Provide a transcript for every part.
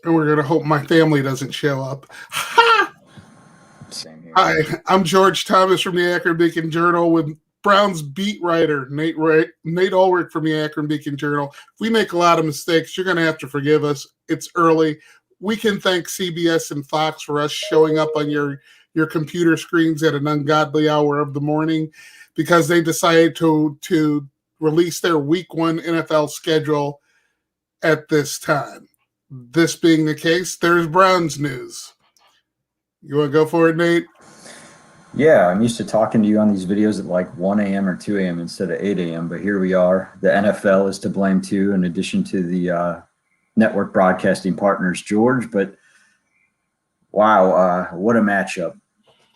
And we're going to hope my family doesn't show up. Ha! Same here. Hi, I'm George Thomas from the Akron Beacon Journal with Browns beat writer Nate Ulrich from the Akron Beacon Journal. If we make a lot of mistakes, you're going to have to forgive us. It's early. We can thank CBS and Fox for us showing up on your computer screens at an ungodly hour of the morning because they decided to release their Week 1 NFL schedule at this time. This being the case, there's Browns news. You want to go for it, Nate? Yeah, I'm used to talking to you on these videos at like 1 a.m. or 2 a.m. instead of 8 a.m., but here we are. The NFL is to blame too, in addition to the network broadcasting partners, George. But wow, what a matchup.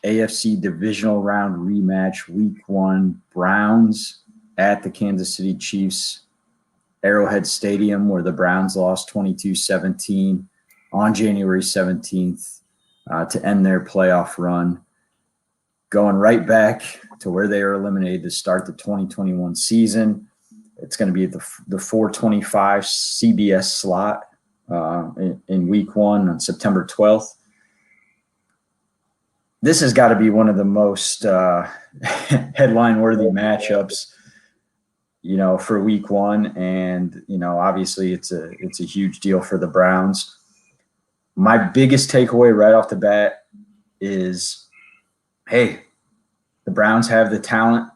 AFC divisional round rematch, Week 1, Browns at the Kansas City Chiefs. Arrowhead Stadium, where the Browns lost 22-17 on January 17th to end their playoff run, going right back to where they were eliminated to start the 2021 season. It's going to be at the 4:25 CBS slot in Week 1 on September 12th. This has got to be one of the most headline-worthy matchups, for Week 1, and obviously it's a huge deal for the Browns. My biggest takeaway right off the bat is, hey, the Browns have the talent.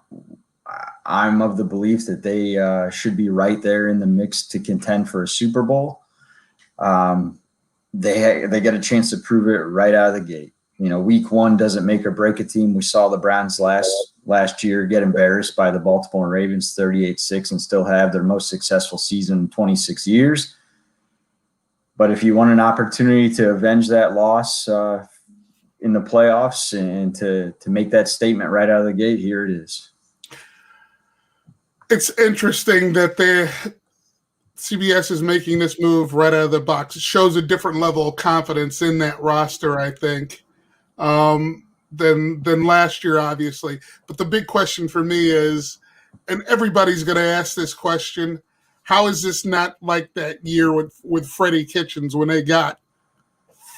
I'm of the belief that they should be right there in the mix to contend for a Super Bowl. They get a chance to prove it right out of the gate. Week 1 doesn't make or break a team. We saw the Browns last year get embarrassed by the Baltimore Ravens 38-6 and still have their most successful season in 26 years. But if you want an opportunity to avenge that loss in the playoffs and to make that statement right out of the gate, here it is. It's interesting that CBS is making this move right out of the box. It shows a different level of confidence in that roster, I think, than last year, obviously. But the big question for me is, and everybody's going to ask this question, how is this not like that year with Freddie Kitchens when they got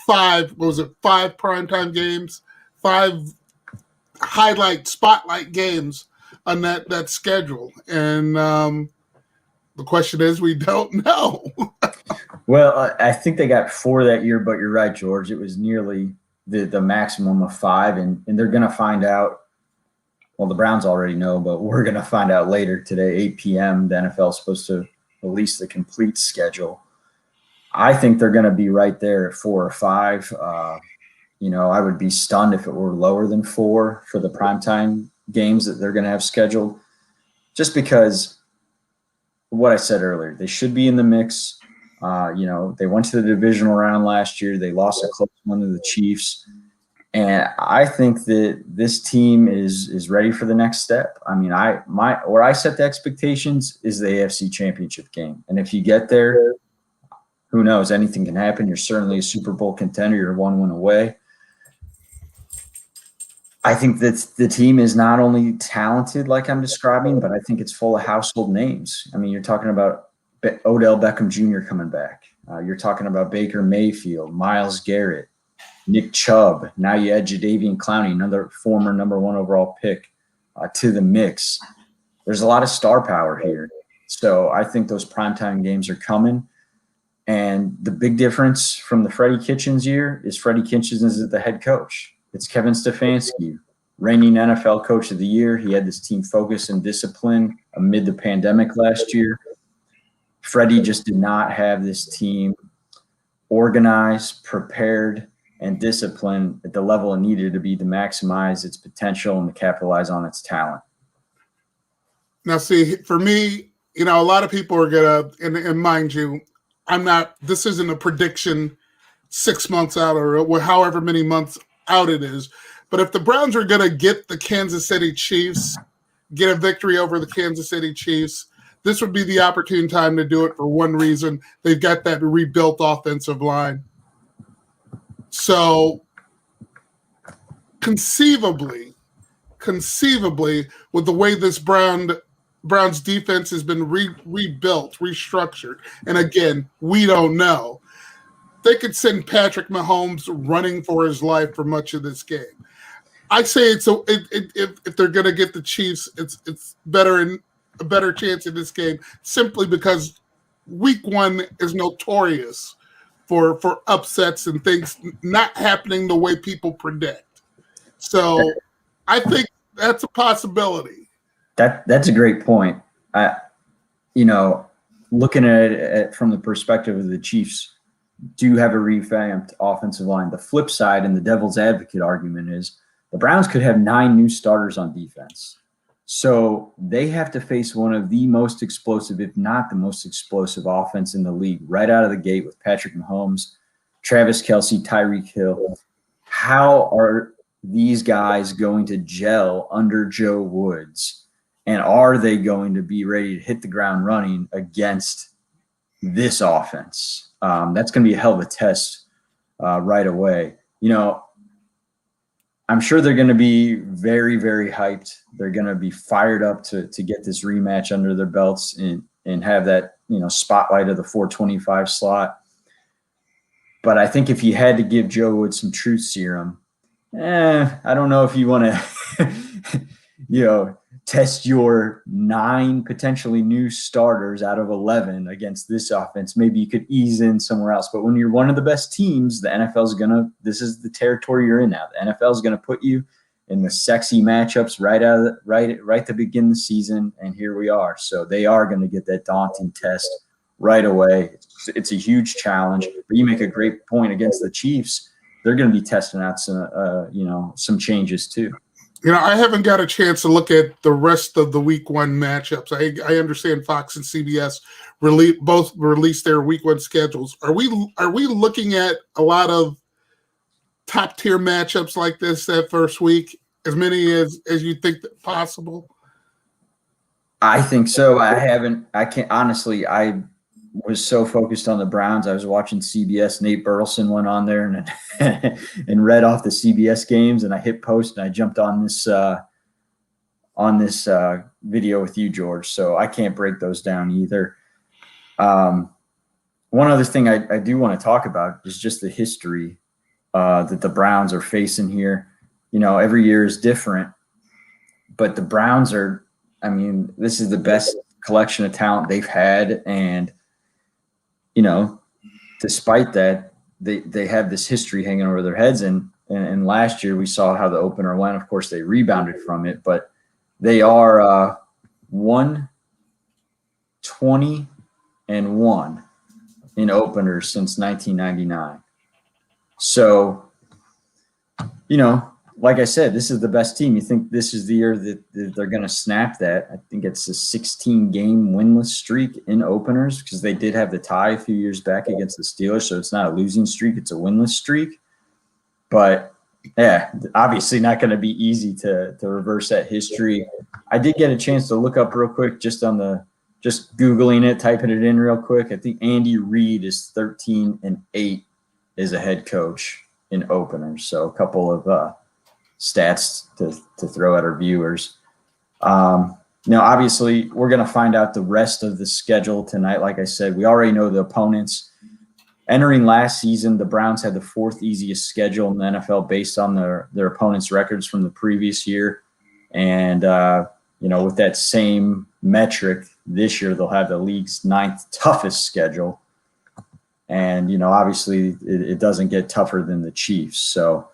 five primetime games, 5 spotlight games on that schedule? And the question is, we don't know. Well, I think they got 4 that year, but you're right, George. It was nearly the maximum of 5, and they're going to find out. Well, the Browns already know, but we're going to find out later today, 8 p.m. The NFL is supposed to release the complete schedule. I think they're going to be right there at 4 or 5. I would be stunned if it were lower than 4 for the primetime games that they're going to have scheduled, just because what I said earlier, they should be in the mix. They went to the divisional round last year. They lost a close one to the Chiefs. And I think that this team is ready for the next step. I mean, where I set the expectations is the AFC Championship game. And if you get there, who knows? Anything can happen. You're certainly a Super Bowl contender. You're 1 win away. I think that the team is not only talented like I'm describing, but I think it's full of household names. I mean, you're talking about Odell Beckham Jr. coming back. You're talking about Baker Mayfield, Myles Garrett, Nick Chubb. Now you add Jadeveon Clowney, another former number 1 overall pick, to the mix. There's a lot of star power here. So I think those primetime games are coming. And the big difference from the Freddie Kitchens year is Freddie Kitchens is the head coach. It's Kevin Stefanski, reigning NFL Coach of the Year. He had this team focused and disciplined amid the pandemic last year. Freddie just did not have this team organized, prepared, and disciplined at the level it needed to be to maximize its potential and to capitalize on its talent. Now, see, for me, a lot of people are going to, and mind you, this isn't a prediction 6 months out or however many months out it is. But if the Browns are going to get the Kansas City Chiefs, get a victory over the Kansas City Chiefs, this would be the opportune time to do it for one reason. They've got that rebuilt offensive line. So conceivably, with the way this Browns defense has been rebuilt, restructured, and again, we don't know. they could send Patrick Mahomes running for his life for much of this game. I say if they're going to get the Chiefs, it's better in a better chance in this game simply because Week 1 is notorious for upsets and things not happening the way people predict. So I think that's a possibility. That's a great point. Looking at it from the perspective of the Chiefs, do have a revamped offensive line. The flip side and the devil's advocate argument is the Browns could have 9 new starters on defense. So they have to face one of the most explosive, if not the most explosive offense in the league right out of the gate with Patrick Mahomes, Travis Kelce, Tyreek Hill. How are these guys going to gel under Joe Woods? And are they going to be ready to hit the ground running against this offense? That's going to be a hell of a test right away. I'm sure they're going to be very, very hyped. They're going to be fired up to get this rematch under their belts and have that, spotlight of the 425 slot. But I think if you had to give Joe Woods some truth serum, I don't know if you want to, test your 9 potentially new starters out of 11 against this offense. Maybe you could ease in somewhere else. But when you're one of the best teams, the NFL this is the territory you're in now. The NFL is going to put you in the sexy matchups right to begin the season. And here we are. So they are going to get that daunting test right away. It's a huge challenge, but you make a great point against the Chiefs. They're going to be testing out some changes too. I haven't got a chance to look at the rest of the Week 1 matchups. I understand Fox and CBS both released their Week 1 schedules. Are we looking at a lot of top tier matchups like this that first week? As many as you think possible? I think so. I was so focused on the Browns. I was watching CBS. Nate Burleson went on there and read off the CBS games, and I hit post and I jumped on this video with you, George. So I can't break those down either. One other thing I do want to talk about is just the history that the Browns are facing here. Every year is different, but the Browns this is the best collection of talent they've had, and despite that, they have this history hanging over their heads. And last year we saw how the opener went. Of course, they rebounded from it, but they are 1-20-1 in openers since 1999. So, like I said, this is the best team. You think this is the year that they're going to snap that. I think it's a 16-game winless streak in openers because they did have the tie a few years back against the Steelers, so it's not a losing streak. It's a winless streak. But, yeah, obviously not going to be easy to reverse that history. I did get a chance to look up real quick just Googling it, typing it in real quick. I think Andy Reid is 13-8 as a head coach in openers. So a couple of stats to throw at our viewers. Obviously, we're going to find out the rest of the schedule tonight. Like I said, we already know the opponents. Entering last season, the Browns had the 4th easiest schedule in the NFL based on their opponents' records from the previous year. And, with that same metric, this year they'll have the league's 9th toughest schedule. And, obviously it doesn't get tougher than the Chiefs. So,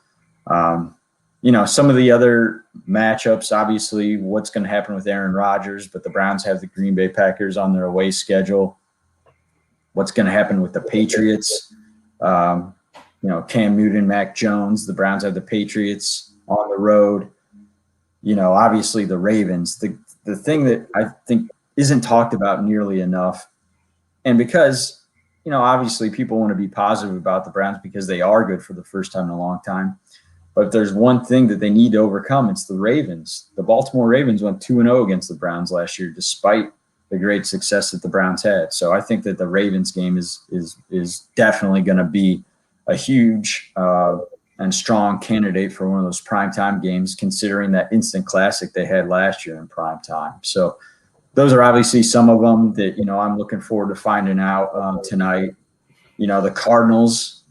some of the other matchups, obviously what's going to happen with Aaron Rodgers, but the Browns have the Green Bay Packers on their away schedule. What's going to happen with the Patriots? Cam Newton, Mac Jones, the Browns have the Patriots on the road. Obviously the Ravens, the thing that I think isn't talked about nearly enough. And because, obviously people want to be positive about the Browns because they are good for the first time in a long time. But if there's one thing that they need to overcome, it's the Ravens. The Baltimore Ravens went 2-0 against the Browns last year, despite the great success that the Browns had. So I think that the Ravens game is definitely going to be a huge and strong candidate for one of those primetime games, considering that instant classic they had last year in primetime. So those are obviously some of them that, I'm looking forward to finding out tonight. The Cardinals,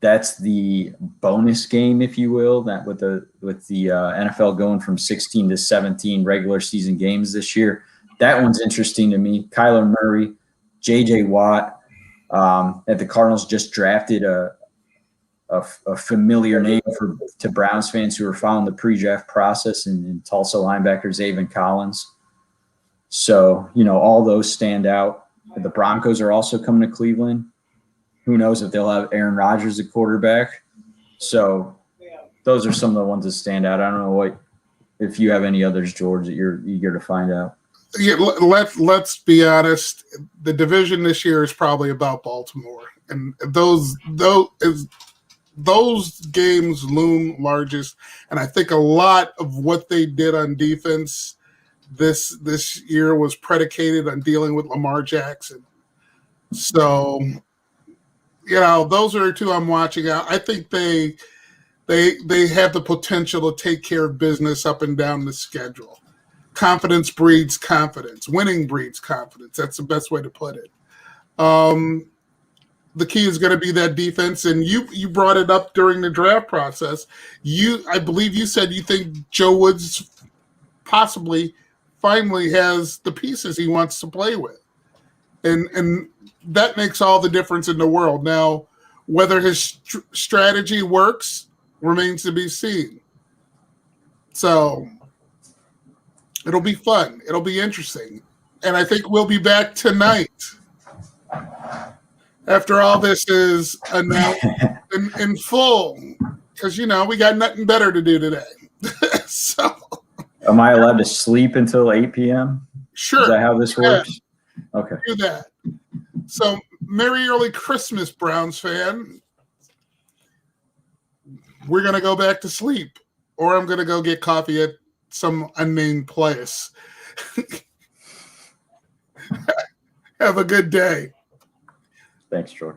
that's the bonus game, if you will, that with the NFL going from 16 to 17 regular season games this year. That one's interesting to me. Kyler Murray, J.J. Watt, at the Cardinals just drafted a familiar name to Browns fans who are following the pre-draft process in Tulsa linebacker Zaven Collins. So, all those stand out. The Broncos are also coming to Cleveland. Who knows if they'll have Aaron Rodgers at quarterback. So those are some of the ones that stand out. I don't know if you have any others, George, that you're eager to find out. Yeah, let's be honest. The division this year is probably about Baltimore, and those games loom largest. And I think a lot of what they did on defense this year was predicated on dealing with Lamar Jackson. So, those are two I'm watching out. I think they have the potential to take care of business up and down the schedule. Confidence breeds confidence. Winning breeds confidence. That's the best way to put it. The key is going to be that defense, and you brought it up during the draft process. I believe you said you think Joe Woods possibly finally has the pieces he wants to play with, and that makes all the difference in the world. Now, whether his strategy works remains to be seen. So it'll be fun. It'll be interesting, and I think we'll be back tonight. After all this is announced in full, because, we got nothing better to do today. So, am I allowed to sleep until 8 p.m.? Sure. Is that how this works? Okay. Do that. So, Merry Early Christmas, Browns fan. We're going to go back to sleep, or I'm going to go get coffee at some unnamed place. Have a good day. Thanks, George.